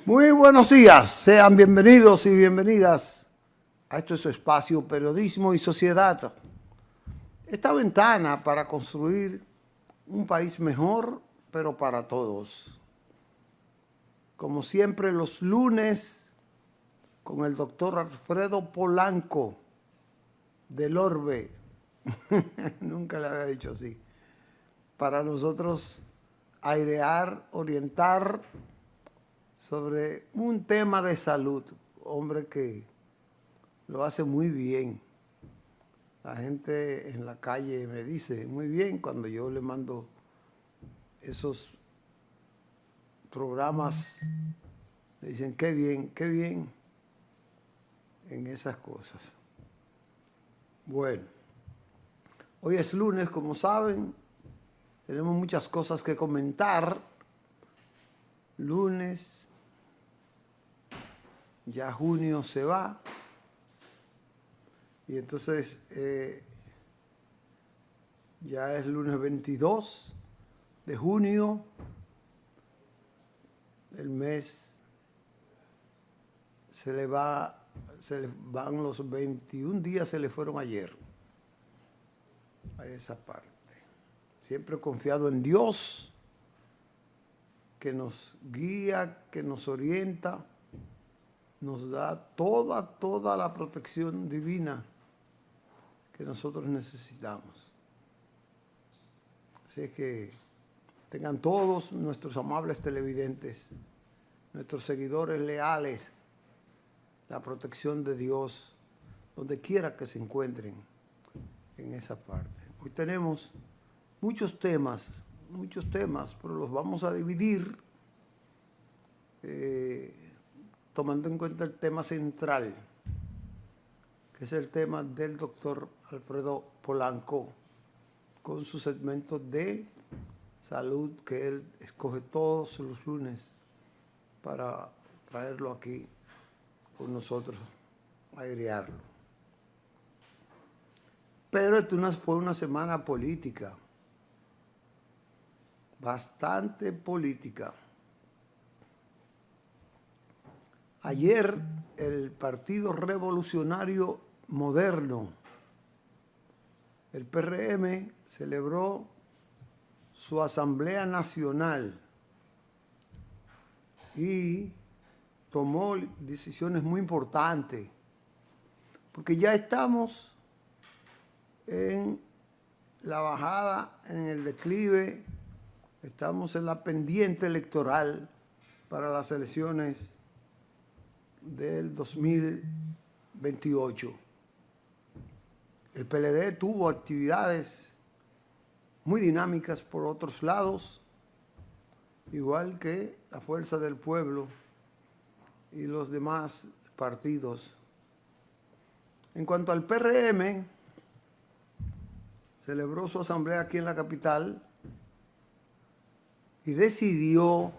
Muy buenos días, sean bienvenidos y bienvenidas a este su espacio Periodismo y Sociedad. Esta ventana para construir un país mejor, pero para todos. Como siempre, los lunes con el doctor Alfredo Polanco del Orbe. Nunca le había dicho así. Para nosotros airear, orientar sobre un tema de salud. Hombre que lo hace muy bien. La gente en la calle me dice muy bien cuando yo le mando esos programas. Le dicen qué bien en esas cosas. Bueno, hoy es lunes, como saben. Tenemos muchas cosas que comentar. Lunes, ya junio se va. Y entonces ya es lunes 22 de junio. El mes se le van los 21 días, se le fueron ayer. A esa parte. Siempre he confiado en Dios, que nos guía, que nos orienta, nos da toda la protección divina que nosotros necesitamos. Así es que tengan todos nuestros amables televidentes, nuestros seguidores leales, la protección de Dios, donde quiera que se encuentren en esa parte. Hoy tenemos muchos temas, pero los vamos a dividir tomando en cuenta el tema central, que es el tema del doctor Alfredo Polanco, con su segmento de salud que él escoge todos los lunes para traerlo aquí con nosotros, a airearlo. Pero esto fue una semana política, bastante política. Ayer el Partido Revolucionario Moderno, el PRM, celebró su Asamblea Nacional y tomó decisiones muy importantes, porque ya estamos en la bajada, en el declive, estamos en la pendiente electoral para las elecciones del 2028. El PLD tuvo actividades muy dinámicas por otros lados, igual que la Fuerza del Pueblo y los demás partidos. En cuanto al PRM, celebró su asamblea aquí en la capital y decidió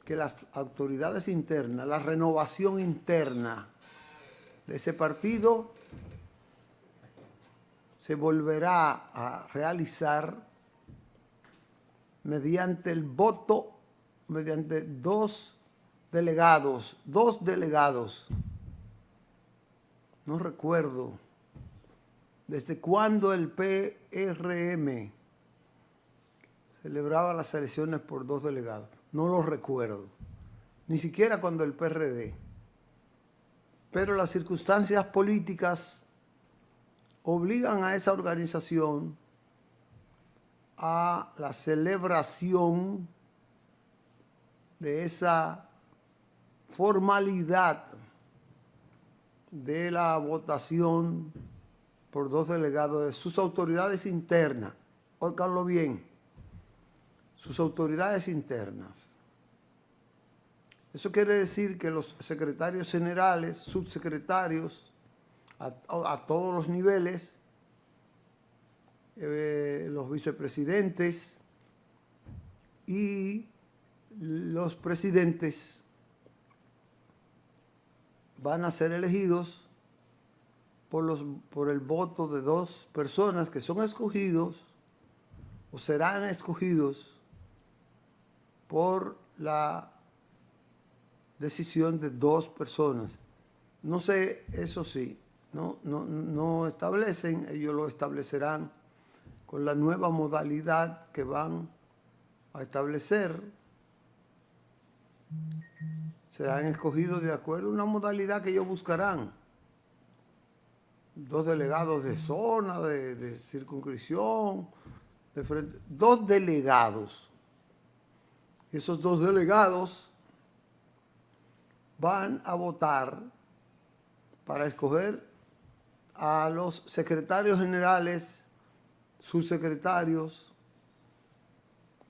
que las autoridades internas, la renovación interna de ese partido se volverá a realizar mediante el voto, mediante dos delegados. No recuerdo desde cuándo el PRM celebraba las elecciones por dos delegados. No lo recuerdo, ni siquiera cuando el PRD. Pero las circunstancias políticas obligan a esa organización a la celebración de esa formalidad de la votación por dos delegados de sus autoridades internas. Óiganlo bien. Sus autoridades internas. Eso quiere decir que los secretarios generales, subsecretarios, a todos los niveles, los vicepresidentes y los presidentes van a ser elegidos por el voto de dos personas que son escogidos o serán escogidos por la decisión de 2 personas. No sé, eso sí, no establecen, ellos lo establecerán con la nueva modalidad que van a establecer. Serán escogidos de acuerdo a una modalidad que ellos buscarán. 2 delegados de zona, de circunscripción, de frente, 2 delegados. Esos 2 delegados van a votar para escoger a los secretarios generales, subsecretarios,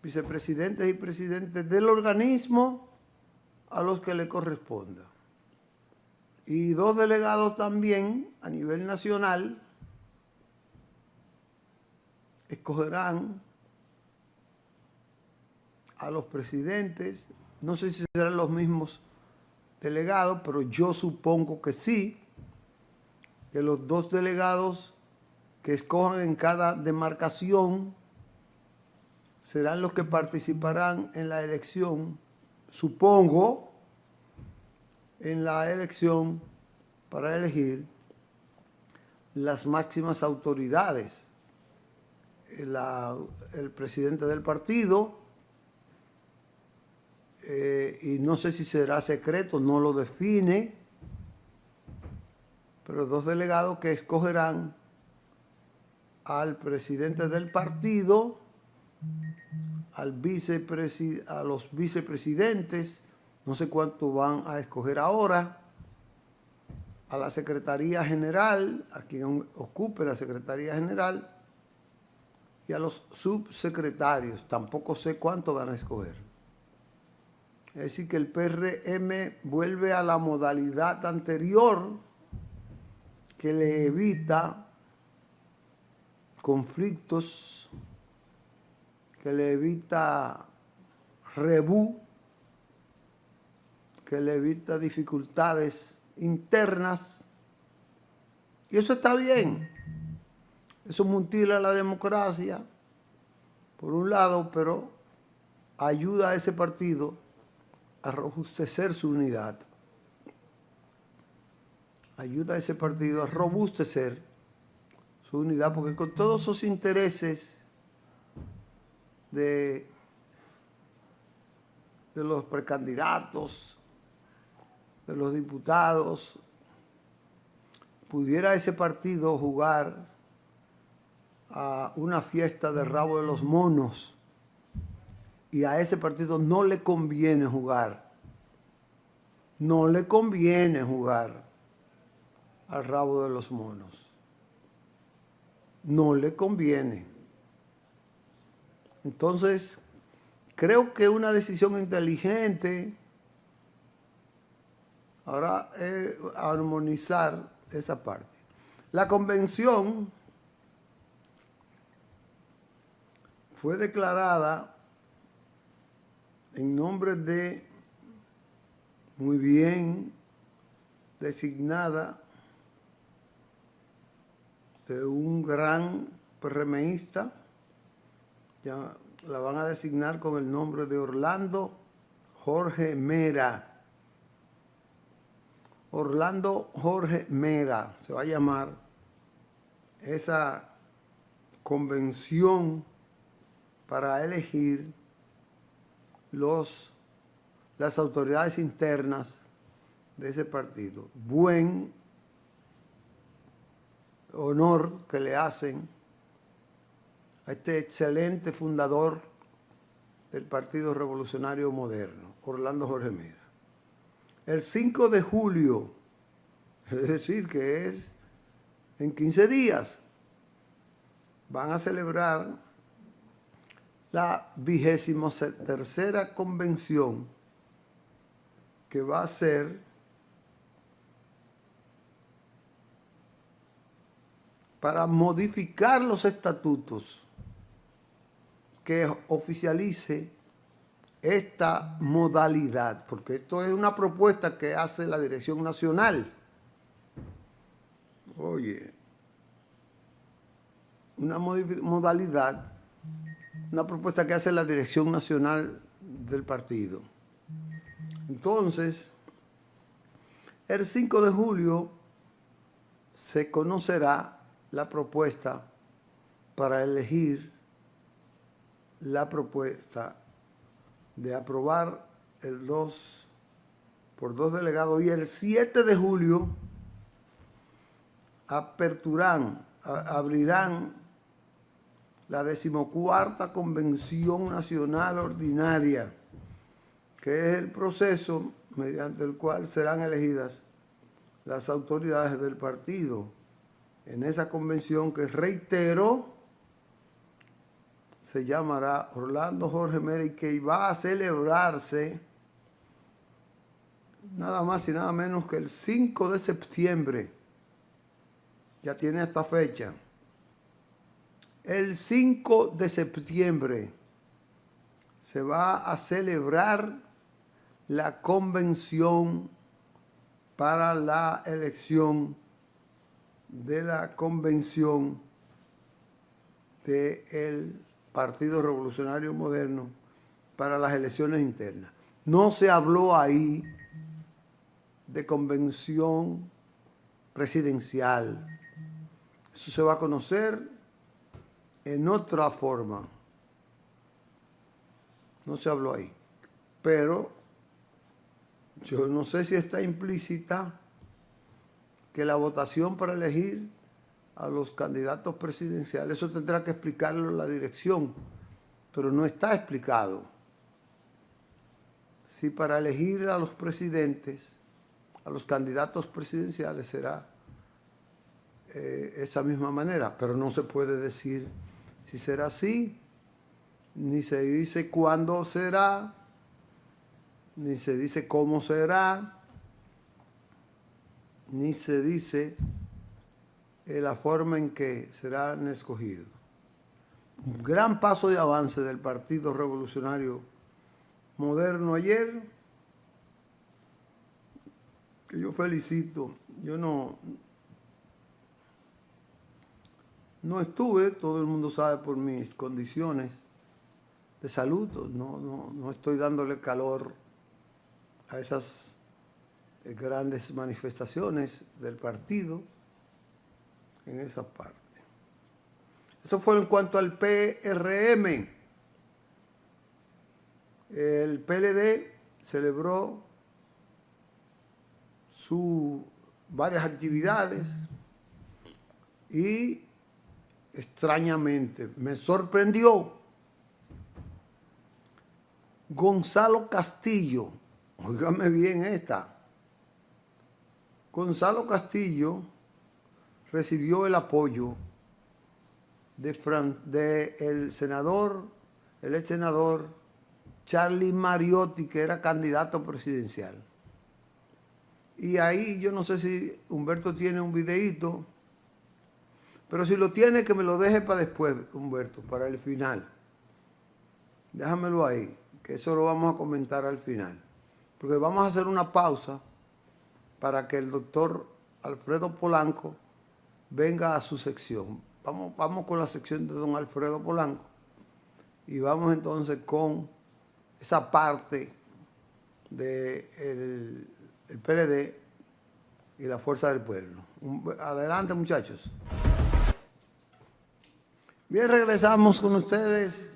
vicepresidentes y presidentes del organismo a los que le corresponda. Y 2 delegados también a nivel nacional escogerán a los presidentes. No sé si serán los mismos delegados, pero yo supongo que sí, que los 2 delegados que escojan en cada demarcación serán los que participarán en la elección, supongo, en la elección para elegir las máximas autoridades. El presidente del partido, y no sé si será secreto, no lo define, pero 2 delegados que escogerán al presidente del partido, a los vicepresidentes, no sé cuánto van a escoger ahora, a la Secretaría General, a quien ocupe la Secretaría General, y a los subsecretarios, tampoco sé cuánto van a escoger. Es decir, que el PRM vuelve a la modalidad anterior que le evita conflictos, que le evita rebú, que le evita dificultades internas. Y eso está bien. Eso mutila la democracia, por un lado, pero ayuda a ese partido a robustecer su unidad. Ayuda a ese partido a robustecer su unidad, porque con todos esos intereses de los precandidatos, de los diputados, pudiera ese partido jugar a una fiesta de rabo de los monos, y a ese partido no le conviene jugar. No le conviene jugar al rabo de los monos. No le conviene. Entonces, creo que una decisión inteligente ahora es armonizar esa parte. La convención fue declarada en nombre de, muy bien designada, de un gran PRMista, ya la van a designar con el nombre de Orlando Jorge Mera. Orlando Jorge Mera se va a llamar esa convención para elegir las autoridades internas de ese partido. Buen honor que le hacen a este excelente fundador del Partido Revolucionario Moderno, Orlando Jorge Mera. El 5 de julio, es decir, que es en 15 días, van a celebrar la 23ª convención, que va a ser para modificar los estatutos que oficialice esta modalidad, porque esto es una propuesta que hace la Dirección Nacional. Oye, una modalidad, una propuesta que hace la Dirección Nacional del partido. Entonces, El 5 de julio se conocerá la propuesta para elegir la propuesta de aprobar el 2 por 2 delegados, y el 7 de julio abrirán la 14ª Convención Nacional Ordinaria, que es el proceso mediante el cual serán elegidas las autoridades del partido. En esa convención, que reitero, se llamará Orlando Jorge Mera, y que va a celebrarse nada más y nada menos que el 5 de septiembre. Ya tiene esta fecha. El 5 de septiembre se va a celebrar la convención para la elección de la convención del Partido Revolucionario Moderno para las elecciones internas. No se habló ahí de convención presidencial. Eso se va a conocer en otra forma. No se habló ahí. Pero yo no sé si está implícita que la votación para elegir a los candidatos presidenciales, eso tendrá que explicarlo la dirección, pero no está explicado. Si para elegir a los presidentes, a los candidatos presidenciales, será esa misma manera, pero no se puede decir si será así, ni se dice cuándo será, ni se dice cómo será, ni se dice la forma en que serán escogidos. Un gran paso de avance del Partido Revolucionario Moderno ayer, que yo felicito. Yo no estuve, todo el mundo sabe, por mis condiciones de salud, no estoy dándole calor a esas grandes manifestaciones del partido en esa parte. Eso fue en cuanto al PRM. El PLD celebró varias actividades y extrañamente me sorprendió Gonzalo Castillo. Óigame bien esta. Gonzalo Castillo recibió el apoyo de el ex senador Charlie Mariotti, que era candidato presidencial. Y ahí yo no sé si Humberto tiene un videíto, pero si lo tiene, que me lo deje para después, Humberto, para el final. Déjamelo ahí, que eso lo vamos a comentar al final. Porque vamos a hacer una pausa para que el doctor Alfredo Polanco venga a su sección. Vamos con la sección de don Alfredo Polanco y vamos entonces con esa parte del PLD y la Fuerza del Pueblo. Adelante, muchachos. Bien, regresamos con ustedes.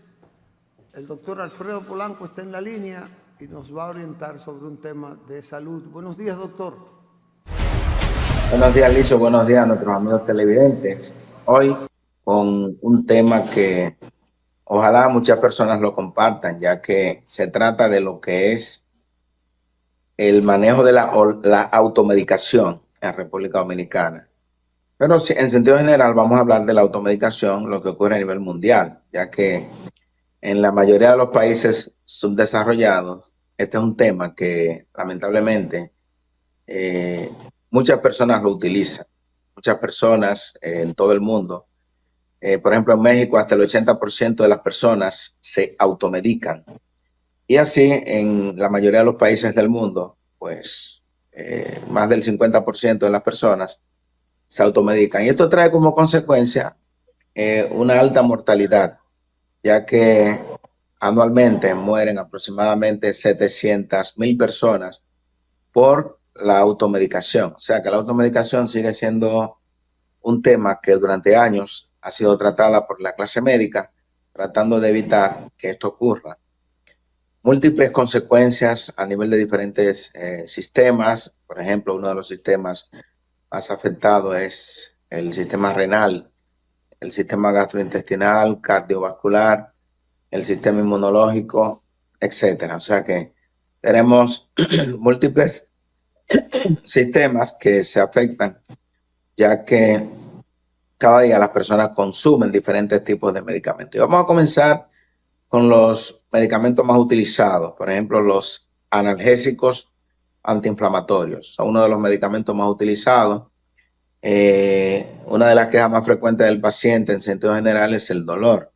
El doctor Alfredo Polanco está en la línea y nos va a orientar sobre un tema de salud. Buenos días, doctor. Buenos días, Licho. Buenos días a nuestros amigos televidentes. Hoy con un tema que ojalá muchas personas lo compartan, ya que se trata de lo que es el manejo de la automedicación en República Dominicana. Pero en sentido general vamos a hablar de la automedicación, lo que ocurre a nivel mundial, ya que en la mayoría de los países subdesarrollados, este es un tema que lamentablemente muchas personas lo utilizan. Muchas personas en todo el mundo. Por ejemplo, en México hasta el 80% de las personas se automedican. Y así en la mayoría de los países del mundo, pues más del 50% de las personas se automedican. Y esto trae como consecuencia una alta mortalidad, ya que anualmente mueren aproximadamente 700,000 personas por la automedicación. O sea que la automedicación sigue siendo un tema que durante años ha sido tratada por la clase médica, tratando de evitar que esto ocurra. Múltiples consecuencias a nivel de diferentes sistemas. Por ejemplo, uno de los sistemas más afectados es el sistema renal, el sistema gastrointestinal, cardiovascular, el sistema inmunológico, etcétera. O sea que tenemos múltiples sistemas que se afectan, ya que cada día las personas consumen diferentes tipos de medicamentos. Y vamos a comenzar con los medicamentos más utilizados, por ejemplo, los analgésicos antiinflamatorios. Son uno de los medicamentos más utilizados. Una de las quejas más frecuentes del paciente en sentido general es el dolor.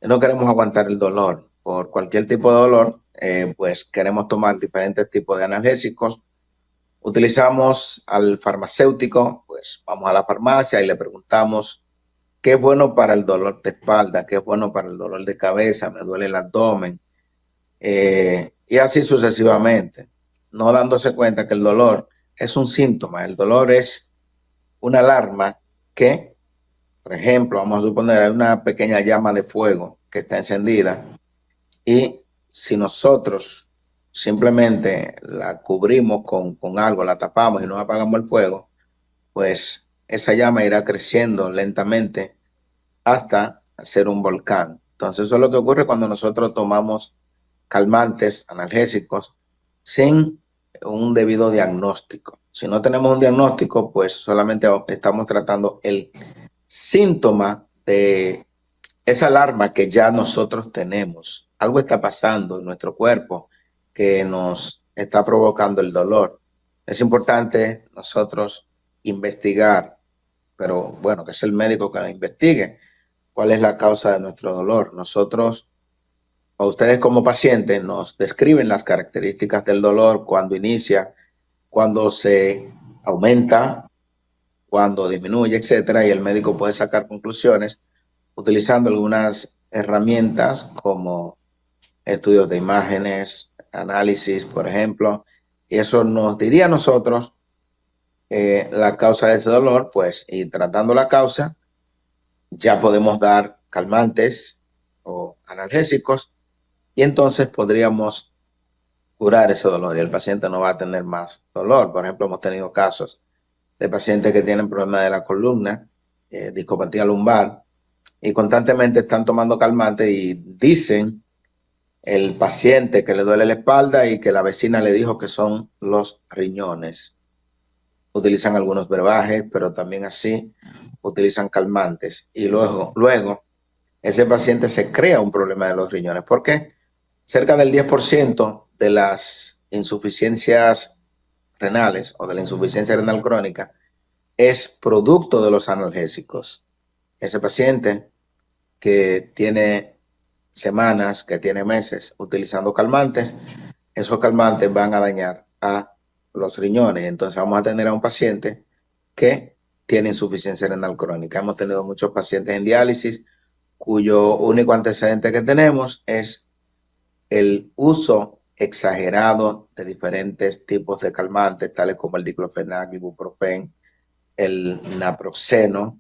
No queremos aguantar el dolor. Por cualquier tipo de dolor, pues queremos tomar diferentes tipos de analgésicos. Utilizamos al farmacéutico, pues vamos a la farmacia y le preguntamos qué es bueno para el dolor de espalda, qué es bueno para el dolor de cabeza, me duele el abdomen, y así sucesivamente, no dándose cuenta que el dolor es un síntoma, el dolor es una alarma que, por ejemplo, vamos a suponer, hay una pequeña llama de fuego que está encendida y si nosotros simplemente la cubrimos con algo, la tapamos y no apagamos el fuego, pues esa llama irá creciendo lentamente hasta ser un volcán. Entonces eso es lo que ocurre cuando nosotros tomamos calmantes, analgésicos, sin un debido diagnóstico. Si no tenemos un diagnóstico, pues solamente estamos tratando el síntoma de esa alarma que ya nosotros tenemos. Algo está pasando en nuestro cuerpo que nos está provocando el dolor. Es importante nosotros investigar, pero bueno, que es el médico que lo investigue, cuál es la causa de nuestro dolor. Nosotros, o ustedes como pacientes, nos describen las características del dolor, cuando inicia, cuando se aumenta, cuando disminuye, etcétera, y el médico puede sacar conclusiones utilizando algunas herramientas como estudios de imágenes, análisis, por ejemplo, y eso nos diría a nosotros la causa de ese dolor, pues, y tratando la causa, ya podemos dar calmantes o analgésicos y entonces podríamos curar ese dolor y el paciente no va a tener más dolor. Por ejemplo, hemos tenido casos de pacientes que tienen problemas de la columna, discopatía lumbar, y constantemente están tomando calmantes y dicen el paciente que le duele la espalda y que la vecina le dijo que son los riñones. Utilizan algunos brebajes, pero también así utilizan calmantes y luego ese paciente se crea un problema de los riñones. ¿Por qué? Cerca del 10% de las insuficiencias renales o de la insuficiencia renal crónica es producto de los analgésicos. Ese paciente que tiene semanas, que tiene meses utilizando calmantes, esos calmantes van a dañar a los riñones. Entonces vamos a tener a un paciente que tiene insuficiencia renal crónica. Hemos tenido muchos pacientes en diálisis cuyo único antecedente que tenemos es el uso exagerado de diferentes tipos de calmantes, tales como el diclofenac, ibuprofen, el naproxeno,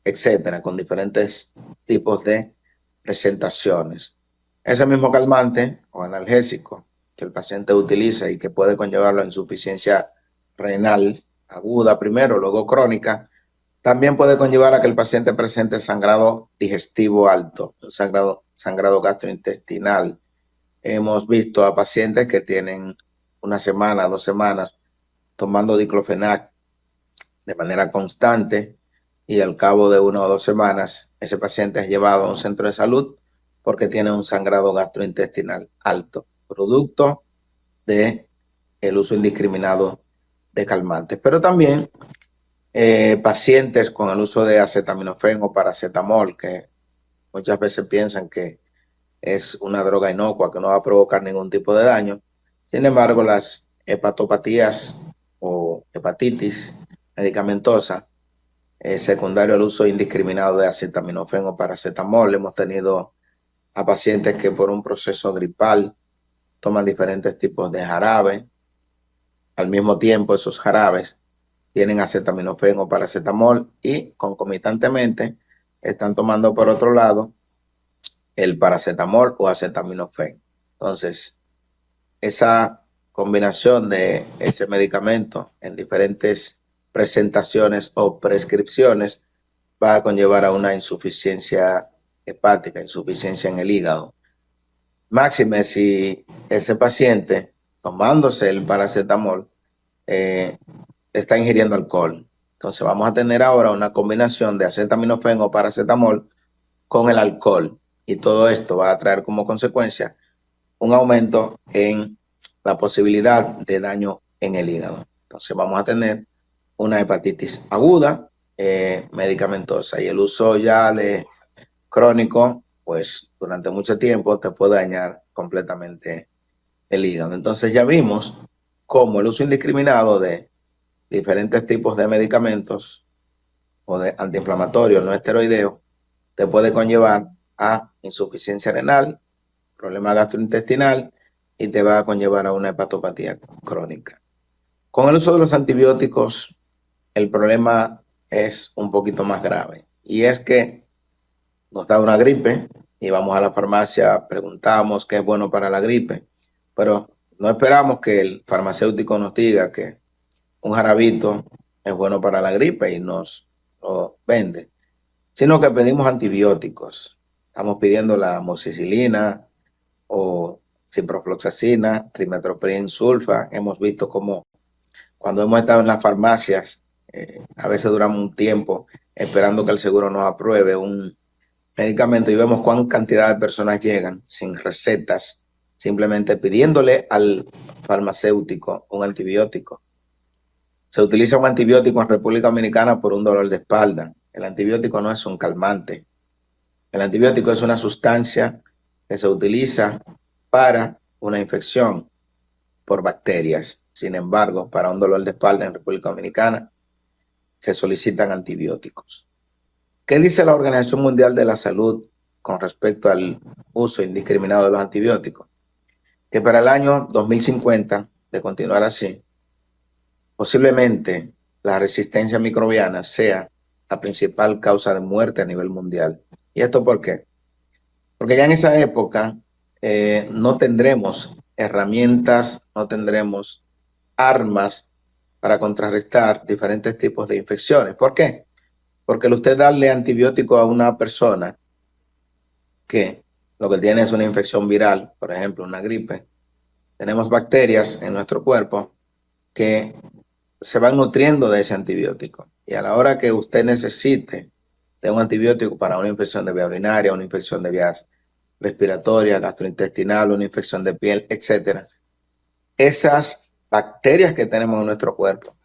etcétera, con diferentes tipos de presentaciones. Ese mismo calmante o analgésico que el paciente utiliza y que puede conllevarlo a insuficiencia renal aguda primero, luego crónica, también puede conllevar a que el paciente presente sangrado digestivo alto, sangrado gastrointestinal. Hemos visto a pacientes que tienen una semana, 2 semanas tomando diclofenac de manera constante y al cabo de 1 o 2 semanas ese paciente es llevado a un centro de salud porque tiene un sangrado gastrointestinal alto, producto de el uso indiscriminado de calmantes. Pero también pacientes con el uso de acetaminofén o paracetamol, que muchas veces piensan que es una droga inocua que no va a provocar ningún tipo de daño. Sin embargo, las hepatopatías o hepatitis medicamentosa secundario al uso indiscriminado de acetaminofén o paracetamol. Hemos tenido a pacientes que por un proceso gripal toman diferentes tipos de jarabe, al mismo tiempo esos jarabes tienen acetaminofén o paracetamol y concomitantemente están tomando por otro lado el paracetamol o acetaminofén. Entonces, esa combinación de ese medicamento en diferentes presentaciones o prescripciones va a conllevar a una insuficiencia hepática, insuficiencia en el hígado. Máxime si ese paciente, tomándose el paracetamol, está ingiriendo alcohol. Entonces vamos a tener ahora una combinación de acetaminofén o paracetamol con el alcohol. Y todo esto va a traer como consecuencia un aumento en la posibilidad de daño en el hígado. Entonces vamos a tener una hepatitis aguda medicamentosa, y el uso ya de crónico, pues durante mucho tiempo te puede dañar completamente el hígado. Entonces ya vimos cómo el uso indiscriminado de diferentes tipos de medicamentos o de antiinflamatorios no esteroideos te puede conllevar a insuficiencia renal, problema gastrointestinal, y te va a conllevar a una hepatopatía crónica. Con el uso de los antibióticos, el problema es un poquito más grave, y es que nos da una gripe y vamos a la farmacia, preguntamos qué es bueno para la gripe, pero no esperamos que el farmacéutico nos diga que un jarabito es bueno para la gripe y nos lo vende, sino que pedimos antibióticos. Estamos pidiendo la amoxicilina o ciprofloxacina, trimethoprim sulfa. Hemos visto como cuando hemos estado en las farmacias, a veces duramos un tiempo esperando que el seguro nos apruebe un medicamento y vemos cuán cantidad de personas llegan sin recetas, simplemente pidiéndole al farmacéutico un antibiótico. Se utiliza un antibiótico en República Dominicana por un dolor de espalda. El antibiótico no es un calmante. El antibiótico es una sustancia que se utiliza para una infección por bacterias. Sin embargo, para un dolor de espalda en República Dominicana se solicitan antibióticos. ¿Qué dice la Organización Mundial de la Salud con respecto al uso indiscriminado de los antibióticos? Que para el año 2050, de continuar así, posiblemente la resistencia microbiana sea la principal causa de muerte a nivel mundial. ¿Y esto por qué? Porque ya en esa época no tendremos herramientas, no tendremos armas para contrarrestar diferentes tipos de infecciones. ¿Por qué? Porque el usted darle antibiótico a una persona que lo que tiene es una infección viral, por ejemplo, una gripe, tenemos bacterias en nuestro cuerpo que se van nutriendo de ese antibiótico. Y a la hora que usted necesite de un antibiótico para una infección de vía urinaria, una infección de vías respiratorias, gastrointestinal, una infección de piel, etcétera, esas bacterias que tenemos en nuestro cuerpo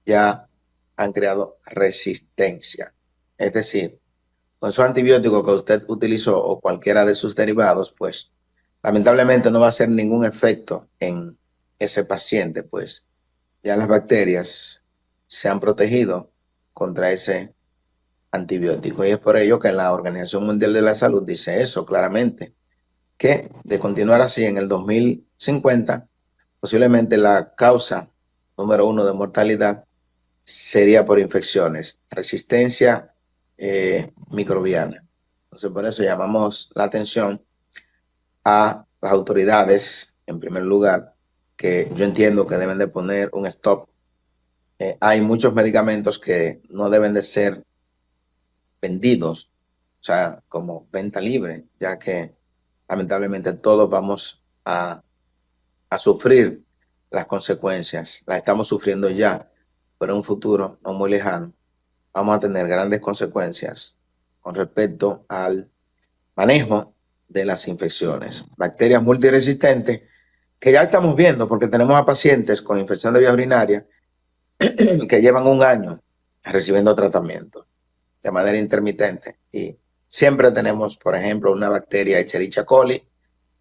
ya han creado resistencia. Es decir, con esos antibióticos que usted utilizó o cualquiera de sus derivados, pues lamentablemente no va a hacer ningún efecto en ese paciente, pues ya las bacterias se han protegido contra ese antibiótico. Y es por ello que la Organización Mundial de la Salud dice eso claramente, que de continuar así en el 2050, posiblemente la causa número 1 de mortalidad sería por infecciones, resistencia microbiana. Entonces, por eso llamamos la atención a las autoridades, en primer lugar, que yo entiendo que deben de poner un stop. Hay muchos medicamentos que no deben de ser vendidos, o sea, como venta libre, ya que lamentablemente todos vamos a sufrir las consecuencias. Las estamos sufriendo ya, pero en un futuro no muy lejano vamos a tener grandes consecuencias con respecto al manejo de las infecciones. Bacterias multiresistentes que ya estamos viendo porque tenemos a pacientes con infección de vía urinaria que llevan un año recibiendo tratamiento de manera intermitente, y siempre tenemos, por ejemplo, una bacteria Escherichia coli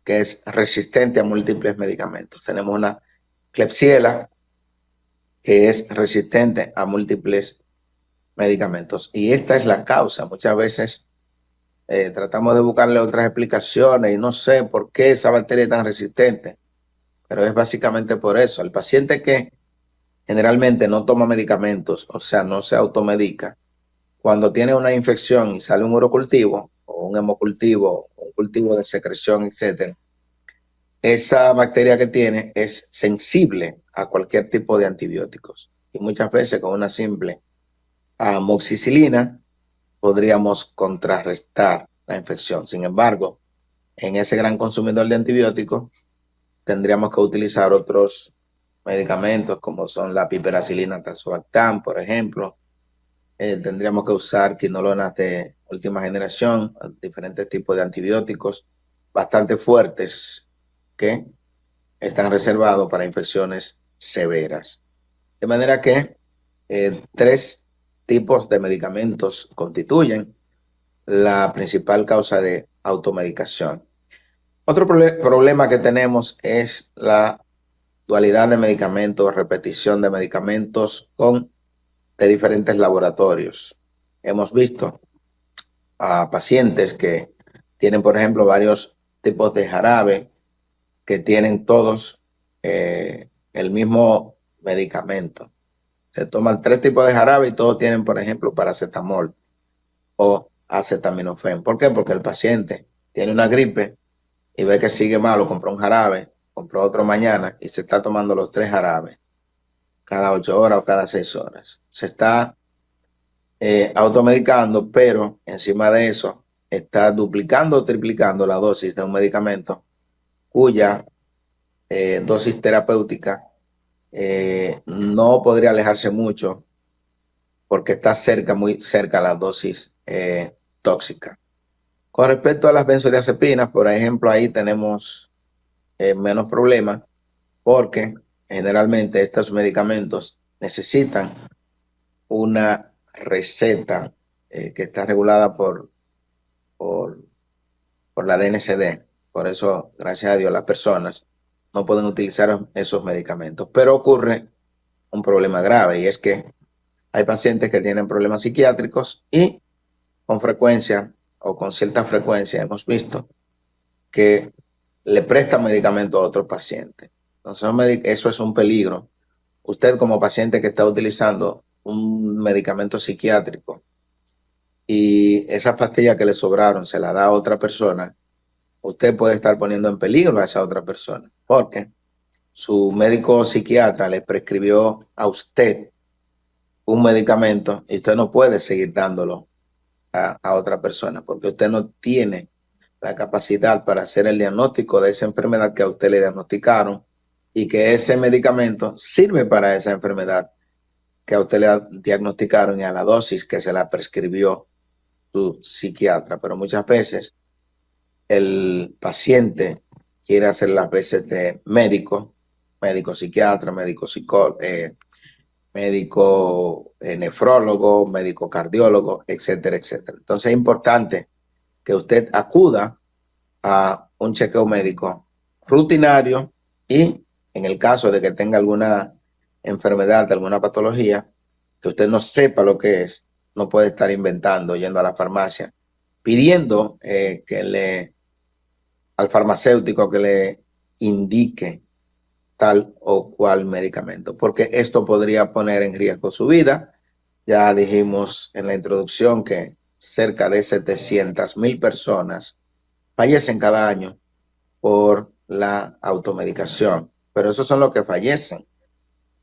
que es resistente a múltiples medicamentos. Tenemos una Klebsiella que es resistente a múltiples medicamentos, y esta es la causa. Muchas veces tratamos de buscarle otras explicaciones y no sé por qué esa bacteria es tan resistente, pero es básicamente por eso. El paciente que generalmente no toma medicamentos, o sea, no se automedica, cuando tiene una infección y sale un urocultivo o un hemocultivo, un cultivo de secreción, etcétera, esa bacteria que tiene es sensible a cualquier tipo de antibióticos. Y muchas veces con una simple amoxicilina podríamos contrarrestar la infección. Sin embargo, en ese gran consumidor de antibióticos, tendríamos que utilizar otros medicamentos como son la piperacilina tazobactam, por ejemplo. Tendríamos que usar quinolonas de última generación, diferentes tipos de antibióticos bastante fuertes que están reservados para infecciones severas. De manera que tres tipos de medicamentos constituyen la principal causa de automedicación. Otro problema que tenemos es la dualidad de medicamentos, repetición de medicamentos de diferentes laboratorios. Hemos visto a pacientes que tienen, por ejemplo, varios tipos de jarabe que tienen todos el mismo medicamento. Se toman 3 tipos de jarabe y todos tienen, por ejemplo, paracetamol o acetaminofén. ¿Por qué? Porque el paciente tiene una gripe y ve que sigue malo, compró un jarabe, compró otro mañana y se está tomando los 3 jarabes cada 8 horas o cada 6 horas. Se está automedicando, pero encima de eso está duplicando o triplicando la dosis de un medicamento cuya dosis terapéutica no podría alejarse mucho porque está muy cerca a la dosis tóxica. Con respecto a las benzodiazepinas, por ejemplo, ahí tenemos menos problemas porque generalmente estos medicamentos necesitan una receta que está regulada por la DNCD. Por eso, gracias a Dios, las personas no pueden utilizar esos medicamentos. Pero ocurre un problema grave y es que hay pacientes que tienen problemas psiquiátricos y con frecuencia o con cierta frecuencia hemos visto que le prestan medicamento a otros pacientes. Entonces, eso es un peligro. Usted como paciente que está utilizando un medicamento psiquiátrico y esas pastillas que le sobraron se la da a otra persona, usted puede estar poniendo en peligro a esa otra persona porque su médico psiquiatra le prescribió a usted un medicamento y usted no puede seguir dándolo a otra persona porque usted no tiene la capacidad para hacer el diagnóstico de esa enfermedad que a usted le diagnosticaron y que ese medicamento sirve para esa enfermedad que a usted le diagnosticaron y a la dosis que se la prescribió su psiquiatra. Pero muchas veces el paciente quiere hacer las veces de médico psiquiatra, médico psicólogo, médico nefrólogo, médico cardiólogo, etcétera, etcétera. Entonces es importante que usted acuda a un chequeo médico rutinario y en el caso de que tenga alguna enfermedad, alguna patología, que usted no sepa lo que es, no puede estar inventando, yendo a la farmacia, pidiendo al farmacéutico que le indique tal o cual medicamento, porque esto podría poner en riesgo su vida. Ya dijimos en la introducción que cerca de 700,000 personas fallecen cada año por la automedicación, pero esos son los que fallecen.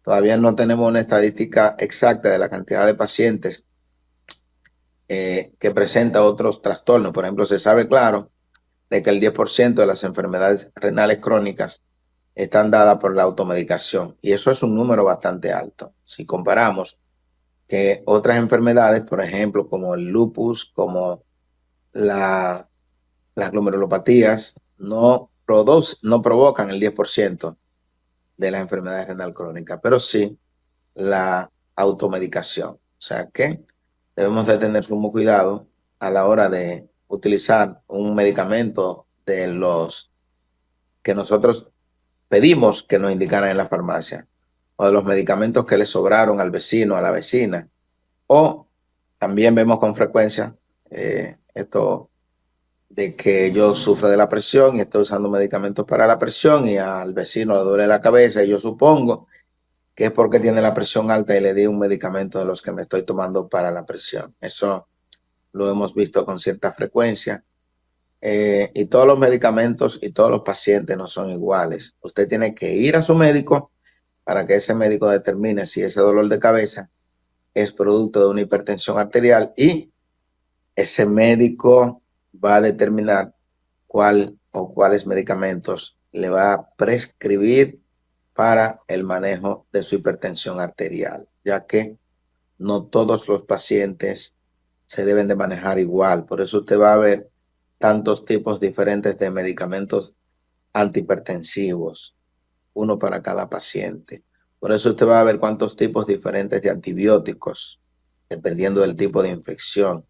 Todavía no tenemos una estadística exacta de la cantidad de pacientes que presenta otros trastornos. Por ejemplo, se sabe claro de que el 10% de las enfermedades renales crónicas están dadas por la automedicación y eso es un número bastante alto. Si comparamos que otras enfermedades, por ejemplo, como el lupus, como las glomerulopatías, no provocan el 10% de las enfermedades renal crónicas, pero sí la automedicación. O sea que debemos de tener sumo cuidado a la hora de utilizar un medicamento de los que nosotros pedimos que nos indicaran en la farmacia, o de los medicamentos que le sobraron al vecino, a la vecina, o también vemos con frecuencia esto de que yo sufro de la presión y estoy usando medicamentos para la presión y al vecino le duele la cabeza y yo supongo que es porque tiene la presión alta y le di un medicamento de los que me estoy tomando para la presión. Eso lo hemos visto con cierta frecuencia. Y todos los medicamentos y todos los pacientes no son iguales. Usted tiene que ir a su médico para que ese médico determine si ese dolor de cabeza es producto de una hipertensión arterial, y ese médico va a determinar cuál o cuáles medicamentos le va a prescribir para el manejo de su hipertensión arterial, ya que no todos los pacientes se deben de manejar igual. Por eso usted va a ver tantos tipos diferentes de medicamentos antihipertensivos, uno para cada paciente. Por eso usted va a ver cuántos tipos diferentes de antibióticos, dependiendo del tipo de infección.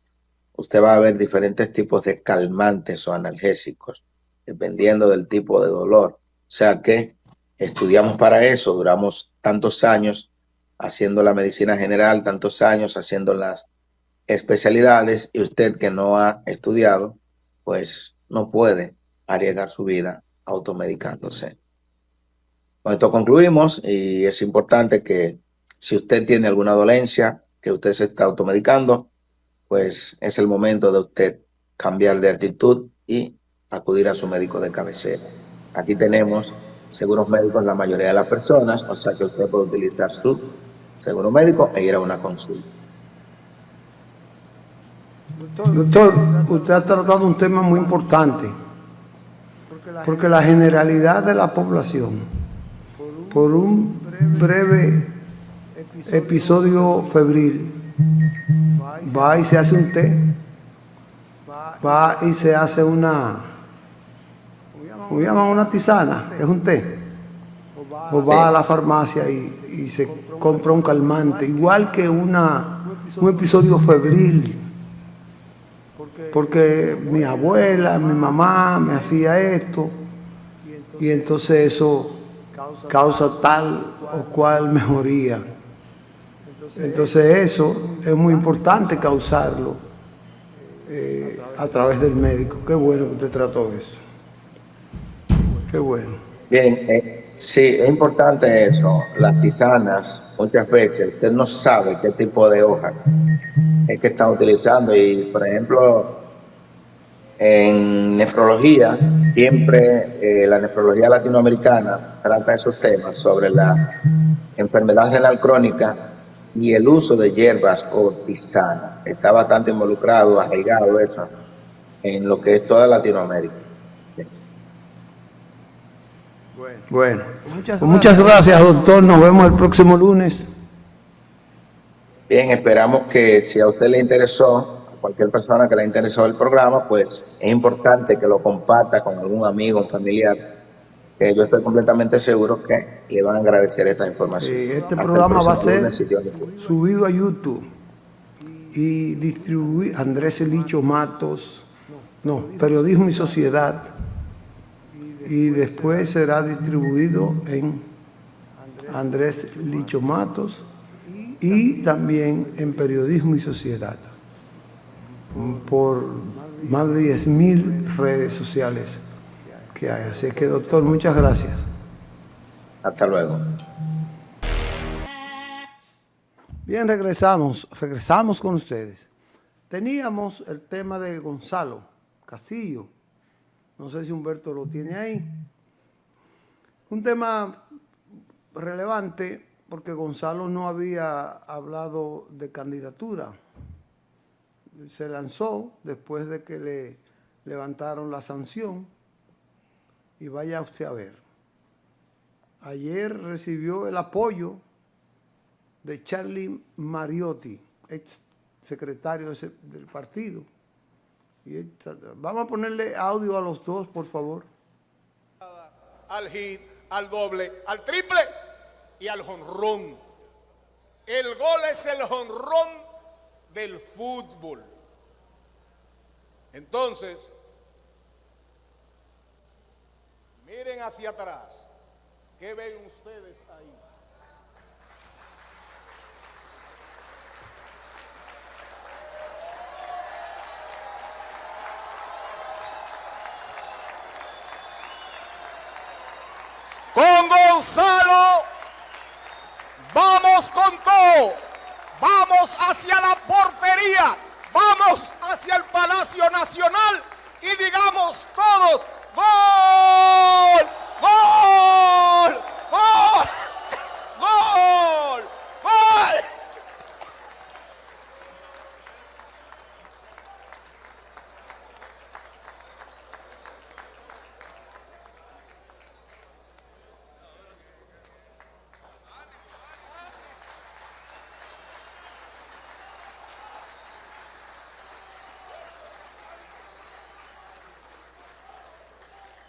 Usted va a ver diferentes tipos de calmantes o analgésicos, dependiendo del tipo de dolor. O sea que estudiamos para eso, duramos tantos años haciendo la medicina general, tantos años haciendo las especialidades, y usted que no ha estudiado, pues no puede arriesgar su vida automedicándose. Con esto concluimos, y es importante que si usted tiene alguna dolencia, que usted se está automedicando, pues es el momento de usted cambiar de actitud y acudir a su médico de cabecera. Aquí tenemos seguros médicos la mayoría de las personas, o sea que usted puede utilizar su seguro médico e ir a una consulta. Doctor, usted ha tratado un tema muy importante, porque la generalidad de la población, por un breve episodio febril, va y se hace un té, va y se hace una, ¿cómo llaman? Una tisana, es un té, o va a la farmacia y se compra un calmante, igual que un episodio febril, porque mi abuela, mi mamá me hacía esto, y entonces eso causa tal o cual mejoría. Entonces eso es muy importante causarlo a través del médico. Qué bueno que usted trató eso. Qué bueno. Bien, sí, es importante eso. Las tisanas, muchas veces usted no sabe qué tipo de hoja es que están utilizando, y por ejemplo, en nefrología, siempre la nefrología latinoamericana trata esos temas sobre la enfermedad renal crónica y el uso de hierbas o tisana. Está bastante involucrado, arraigado eso en lo que es toda Latinoamérica. Bueno, pues muchas gracias, doctor. Nos vemos el próximo lunes. Bien, esperamos que si a usted le interesó, a cualquier persona que le interesó el programa, pues es importante que lo comparta con algún amigo, un familiar, que yo estoy completamente seguro que le van a agradecer esta información. Sí, este programa va a ser subido a YouTube y distribuido. Andrés Licho Matos, no, Periodismo y Sociedad, y después será distribuido en Andrés Licho Matos y también en Periodismo y Sociedad por más de 10.000 redes sociales que hay. Así que, doctor, muchas gracias. Hasta luego. Bien, regresamos con ustedes. Teníamos el tema de Gonzalo Castillo. No sé si Humberto lo tiene ahí. Un tema relevante porque Gonzalo no había hablado de candidatura. Se lanzó después de que le levantaron la sanción, y vaya usted a ver. Ayer recibió el apoyo de Charlie Mariotti, ex secretario del partido. Vamos a ponerle audio a los dos, por favor. Al hit, al doble, al triple y al jonrón. El gol es el jonrón del fútbol. Entonces, miren hacia atrás. ¿Qué ven ustedes ahí? Con Gonzalo vamos hacia la portería, vamos hacia el Palacio Nacional y digamos todos, ¡gol! ¡Gol! ¡Gol! ¡Gol! ¡Gol!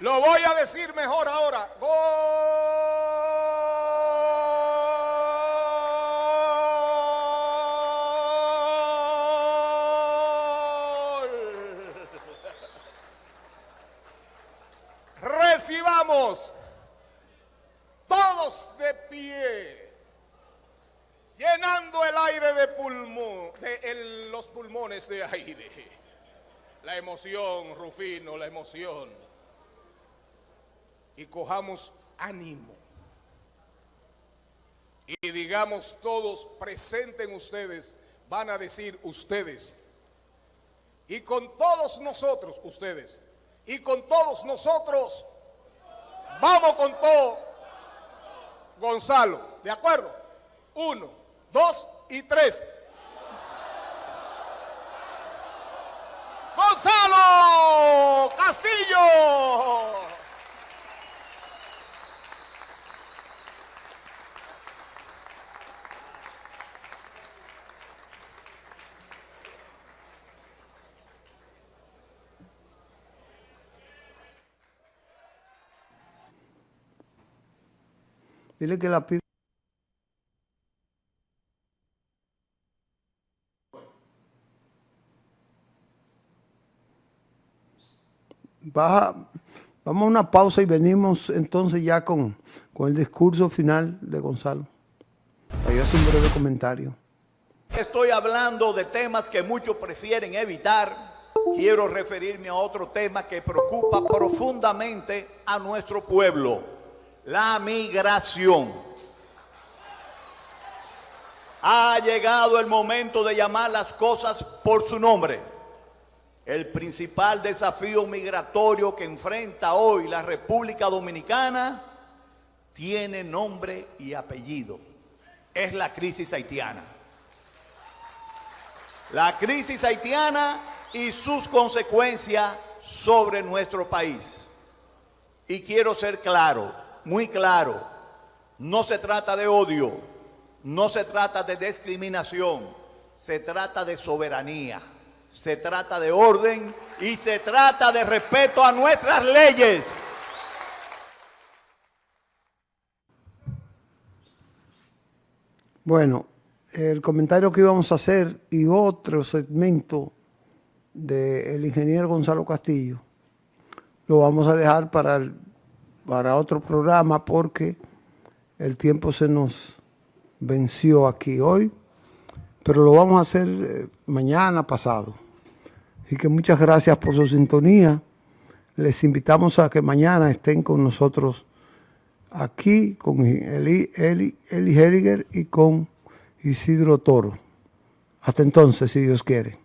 Lo voy a decir mejor ahora. ¡Gol! Recibamos todos de pie, llenando el aire de pulmón, los pulmones de aire. La emoción, Rufino, la emoción. Y cojamos ánimo. Y digamos todos, presenten ustedes, van a decir ustedes. Y con todos nosotros, ustedes. Y con todos nosotros, vamos con todo. Gonzalo, ¿de acuerdo? 1, 2 y 3. ¡Gonzalo Castillo! Dile que la pida. Vamos a una pausa y venimos entonces ya con el discurso final de Gonzalo. Yo hacer un breve comentario. Estoy hablando de temas que muchos prefieren evitar. Quiero referirme a otro tema que preocupa profundamente a nuestro pueblo. La migración. Ha llegado el momento de llamar las cosas por su nombre. El principal desafío migratorio que enfrenta hoy la República Dominicana tiene nombre y apellido. Es la crisis haitiana. La crisis haitiana y sus consecuencias sobre nuestro país. Y quiero ser claro, muy claro, no se trata de odio, no se trata de discriminación, se trata de soberanía, se trata de orden y se trata de respeto a nuestras leyes. Bueno, el comentario que íbamos a hacer y otro segmento del ingeniero Gonzalo Castillo lo vamos a dejar para otro programa porque el tiempo se nos venció aquí hoy, pero lo vamos a hacer mañana pasado. Así que muchas gracias por su sintonía. Les invitamos a que mañana estén con nosotros aquí con Eli Heliger y con Isidro Toro. Hasta entonces, si Dios quiere.